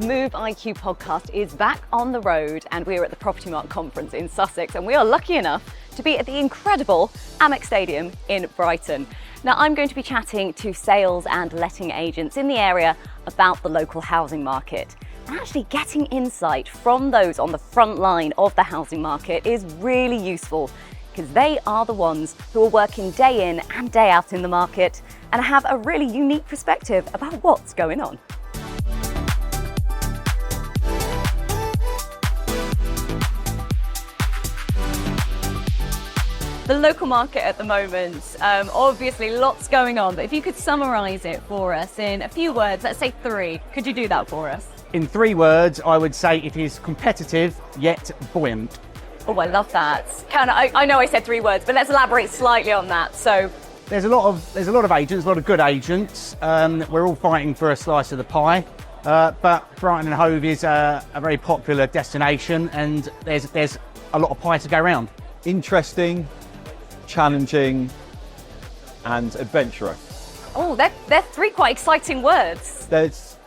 Move IQ podcast is back on the road, and we're at the Propertymark conference in Sussex, and we are lucky enough to be at the incredible Amex Stadium in Brighton. Now, I'm going to be chatting to sales and letting agents in the area about the local housing market. And actually getting insight from those on the front line of the housing market is really useful, because they are the ones who are working day in and day out in the market and have a really unique perspective about what's going on. The local market at the moment, obviously lots going on, but if you could summarise it for us in a few words, let's say 3, could you do that for us? In 3 words, I would say it is competitive yet buoyant. Oh, I love that. I know I said 3 words, but let's elaborate slightly on that. So, there's a lot of agents, a lot of good agents. We're all fighting for a slice of the pie, but Brighton and Hove is a very popular destination, and there's a lot of pie to go around. Interesting, challenging, and adventurous. Oh, they're 3 quite exciting words.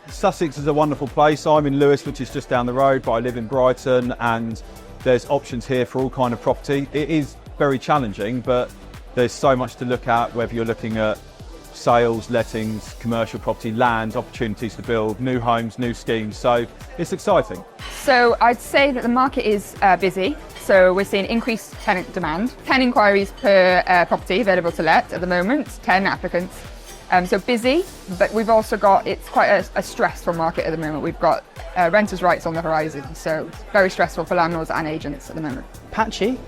Sussex is a wonderful place. I'm in Lewes, which is just down the road, but I live in Brighton, and there's options here for all kind of property. It is very challenging, but there's so much to look at, whether you're looking at sales, lettings, commercial property, land, opportunities to build, new homes, new schemes. So it's exciting. So I'd say that the market is busy. So we're seeing increased tenant demand, 10 inquiries per property available to let at the moment, 10 applicants. So busy, but we've also got, it's quite a stressful market at the moment. We've got renters' rights on the horizon, so very stressful for landlords and agents at the moment. Patchy,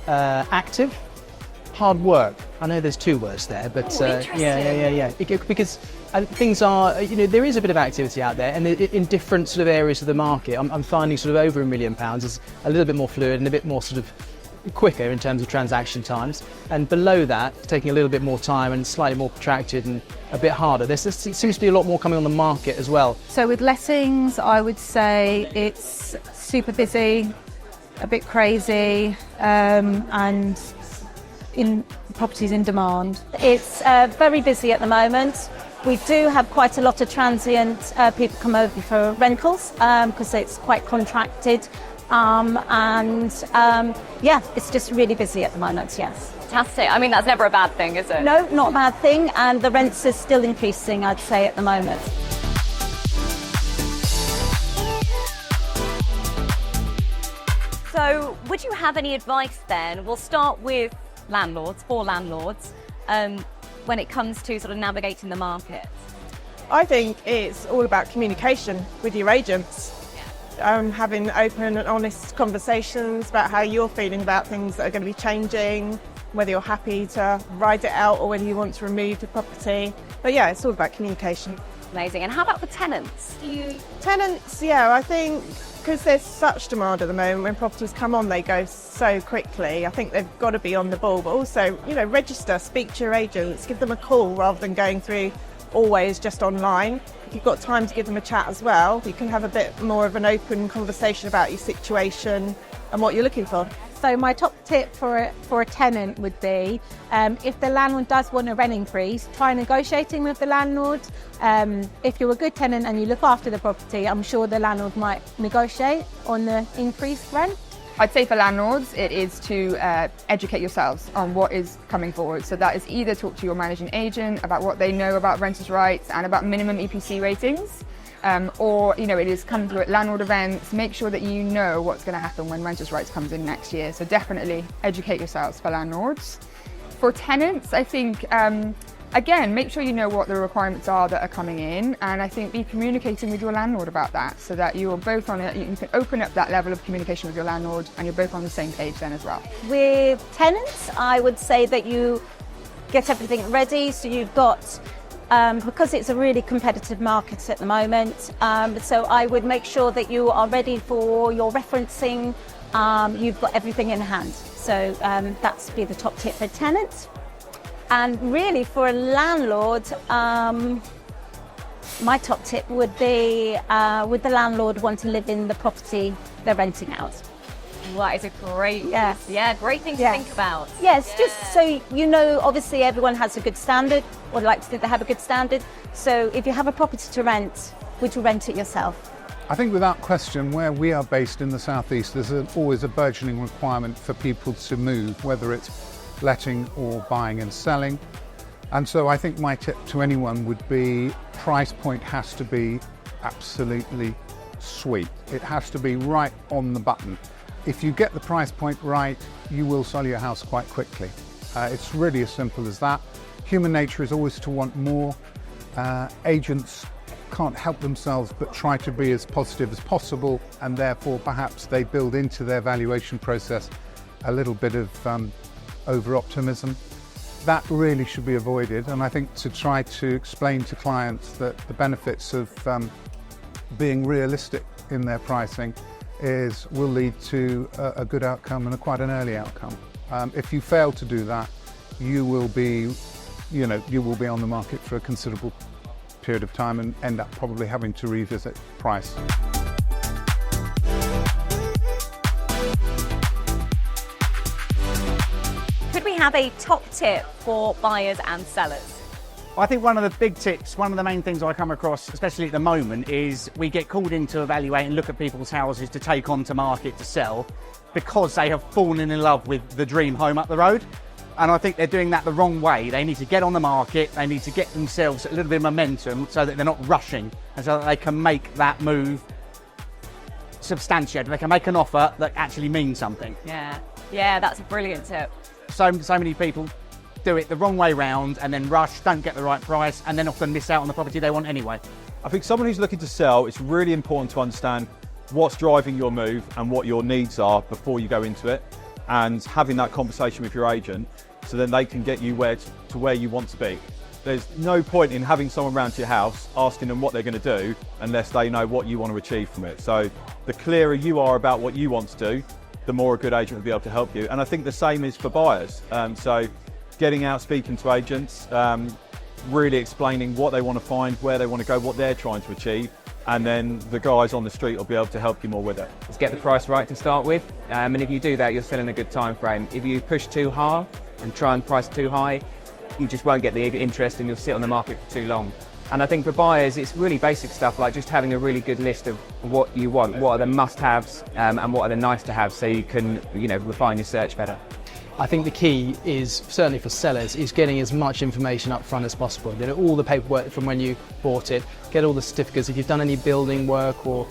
active, hard work. I know there's 2 words there, but yeah. Because things are, there is a bit of activity out there, and in different sort of areas of the market. I'm finding sort of over £1 million is a little bit more fluid and a bit more sort of quicker in terms of transaction times, and below that taking a little bit more time and slightly more protracted and a bit harder. There seems to be a lot more coming on the market as well. So with lettings, I would say it's super busy, a bit crazy, and in properties in demand. It's very busy at the moment. We do have quite a lot of transient people come over for rentals because it's quite contracted. It's just really busy at the moment, yes. Fantastic. I mean, that's never a bad thing, is it? No, not a bad thing, and the rents are still increasing, I'd say, at the moment. So, would you have any advice then? We'll start with landlords, when it comes to sort of navigating the market. I think it's all about communication with your agents. Having open and honest conversations about how you're feeling about things that are going to be changing, whether you're happy to ride it out or whether you want to remove the property. But yeah, it's all about communication. Amazing. And how about for tenants? Tenants, yeah, I think because there's such demand at the moment, when properties come on, they go so quickly. I think they've got to be on the ball, but also, register, speak to your agents, give them a call rather than going through always just online. If you've got time to give them a chat as well, you can have a bit more of an open conversation about your situation and what you're looking for. So my top tip for a tenant would be, if the landlord does want a rent increase, try negotiating with the landlord. If you're a good tenant and you look after the property, I'm sure the landlord might negotiate on the increased rent. I'd say for landlords, it is to educate yourselves on what is coming forward. So that is either talk to your managing agent about what they know about renters' rights and about minimum EPC ratings, or it is come to landlord events. Make sure that you know what's going to happen when renters' rights comes in next year. So definitely educate yourselves for landlords. For tenants, I think again, make sure you know what the requirements are that are coming in, and I think be communicating with your landlord about that, so that you are both on it. You can open up that level of communication with your landlord, and you're both on the same page then as well. With tenants, I would say that you get everything ready, so you've got, because it's a really competitive market at the moment, so I would make sure that you are ready for your referencing, you've got everything in hand. So that's be the top tip for tenants. And really for a landlord, my top tip would be, would the landlord want to live in the property they're renting out? Well, that is a great, great thing to think about. Yes, just so you know, obviously everyone has a good standard, or like to think they have a good standard. So if you have a property to rent, would you rent it yourself? I think without question, where we are based in the southeast, there's always a burgeoning requirement for people to move, whether it's letting or buying and selling. And so I think my tip to anyone would be price point has to be absolutely sweet. It has to be right on the button. If you get the price point right, you will sell your house quite quickly. It's really as simple as that. Human nature is always to want more. Agents can't help themselves but try to be as positive as possible, and therefore perhaps they build into their valuation process a little bit of over-optimism. That really should be avoided, and I think to try to explain to clients that the benefits of being realistic in their pricing will lead to a good outcome and quite an early outcome. If you fail to do that, you will be on the market for a considerable period of time and end up probably having to revisit price. Could we have a top tip for buyers and sellers? I think one of the big tips, one of the main things I come across, especially at the moment, is we get called in to evaluate and look at people's houses to take on to market to sell because they have fallen in love with the dream home up the road. And I think they're doing that the wrong way. They need to get on the market, they need to get themselves a little bit of momentum so that they're not rushing and so that they can make that move substantiated. They can make an offer that actually means something. Yeah, that's a brilliant tip. So many people do it the wrong way round and then rush, don't get the right price, and then often miss out on the property they want anyway. I think someone who's looking to sell, it's really important to understand what's driving your move and what your needs are before you go into it, and having that conversation with your agent so then they can get you to where you want to be. There's no point in having someone around to your house asking them what they're going to do unless they know what you want to achieve from it. So the clearer you are about what you want to do, the more a good agent will be able to help you. And I think the same is for buyers. So getting out, speaking to agents, really explaining what they want to find, where they want to go, what they're trying to achieve, and then the guys on the street will be able to help you more with it. Let's get the price right to start with, and if you do that, you're still in a good time frame. If you push too hard and try and price too high, you just won't get the interest and you'll sit on the market for too long. And I think for buyers, it's really basic stuff like just having a really good list of what you want, what are the must-haves and what are the nice-to-haves, so you can, refine your search better. I think the key is, certainly for sellers, is getting as much information up front as possible. All the paperwork from when you bought it, get all the certificates. If you've done any building work or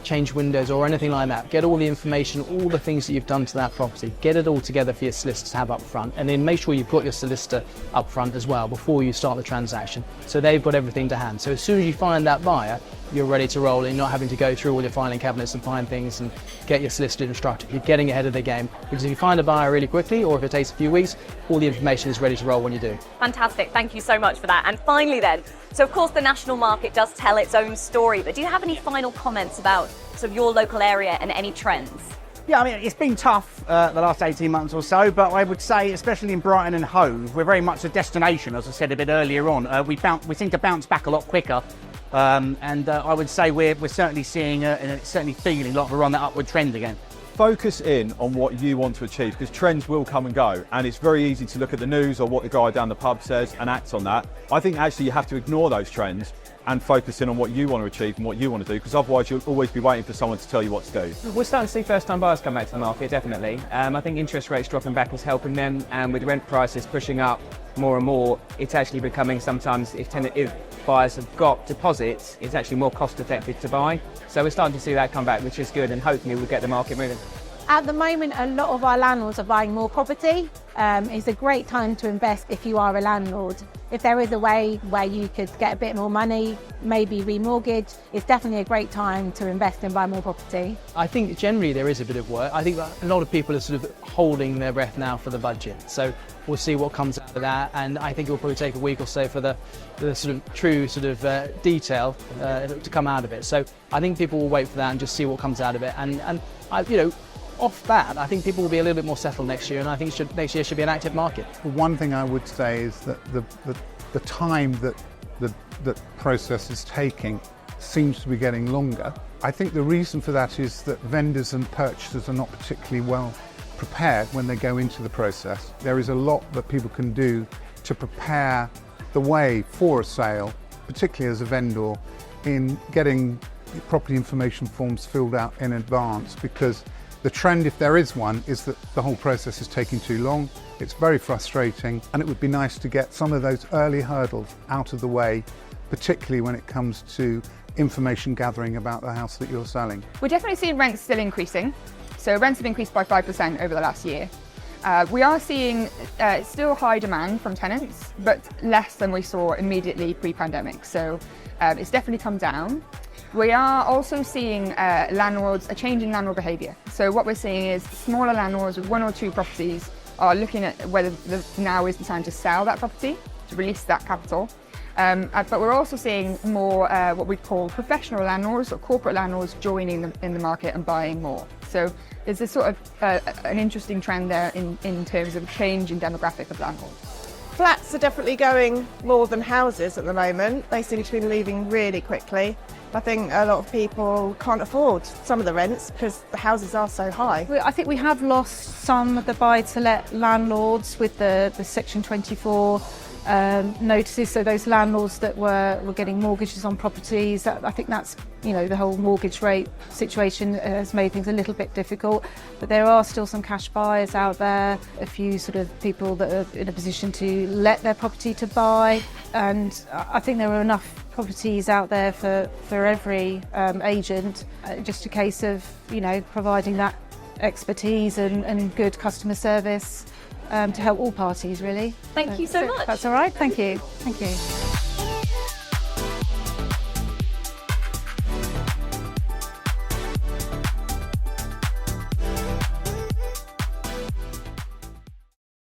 changed windows or anything like that, get all the information, all the things that you've done to that property, get it all together for your solicitor to have up front, and then make sure you've got your solicitor up front as well before you start the transaction, so they've got everything to hand. So as soon as you find that buyer, you're ready to roll and not having to go through all your filing cabinets and find things and get your solicitor instructed. You're getting ahead of the game, because if you find a buyer really quickly, or if it takes a few weeks, all the information is ready to roll when you do. Fantastic, thank you so much for that. And finally then, so of course the national market does tell its own story, but do you have any final comments about sort of your local area and any trends? Yeah, I mean, it's been tough the last 18 months or so, but I would say, especially in Brighton and Hove, we're very much a destination, as I said a bit earlier on. We seem to bounce back a lot quicker, and I would say we're certainly seeing and certainly feeling like we're on that upward trend again. Focus in on what you want to achieve, because trends will come and go, and it's very easy to look at the news or what the guy down the pub says and act on that. I think actually you have to ignore those trends and focus in on what you want to achieve and what you want to do, because otherwise you'll always be waiting for someone to tell you what to do. We're starting to see first-time buyers come back to the market, definitely. I think interest rates dropping back is helping them, and with rent prices pushing up more and more, it's actually becoming sometimes, if buyers have got deposits, it's actually more cost-effective to buy. So we're starting to see that come back, which is good, and hopefully we'll get the market moving. At the moment, a lot of our landlords are buying more property. It's a great time to invest if you are a landlord. If there is a way where you could get a bit more money, maybe remortgage, it's definitely a great time to invest and buy more property. I think generally there is a bit of work. I think a lot of people are sort of holding their breath now for the budget. So we'll see what comes out of that, and I think it will probably take a week or so for the sort of true sort of detail to come out of it. So I think people will wait for that and just see what comes out of it. And off that, I think people will be a little bit more settled next year, and I think next year should be an active market. One thing I would say is that the time that the process is taking seems to be getting longer. I think the reason for that is that vendors and purchasers are not particularly well prepared when they go into the process. There is a lot that people can do to prepare the way for a sale, particularly as a vendor, in getting property information forms filled out in advance, because the trend, if there is one, is that the whole process is taking too long. It's very frustrating, and it would be nice to get some of those early hurdles out of the way, particularly when it comes to information gathering about the house that you're selling. We're definitely seeing rents still increasing. So rents have increased by 5% over the last year. We are seeing still high demand from tenants, but less than we saw immediately pre-pandemic. So it's definitely come down. We are also seeing a change in landlord behaviour. So what we're seeing is smaller landlords with 1 or 2 properties are looking at whether now is the time to sell that property, to release that capital. But we're also seeing more what we call professional landlords or corporate landlords joining in the market and buying more. So there's a sort of an interesting trend there in terms of a change in demographic of landlords. Flats are definitely going more than houses at the moment. They seem to be moving really quickly. I think a lot of people can't afford some of the rents because the houses are so high. I think we have lost some of the buy-to-let landlords with the Section 24 notices. So those landlords that were getting mortgages on properties, I think that's, the whole mortgage rate situation has made things a little bit difficult. But there are still some cash buyers out there, a few sort of people that are in a position to let their property to buy. And I think there are enough properties out there for every agent. Just a case of, providing that expertise and good customer service to help all parties, really. Thank you so much. That's all right. Thank you. Thank you.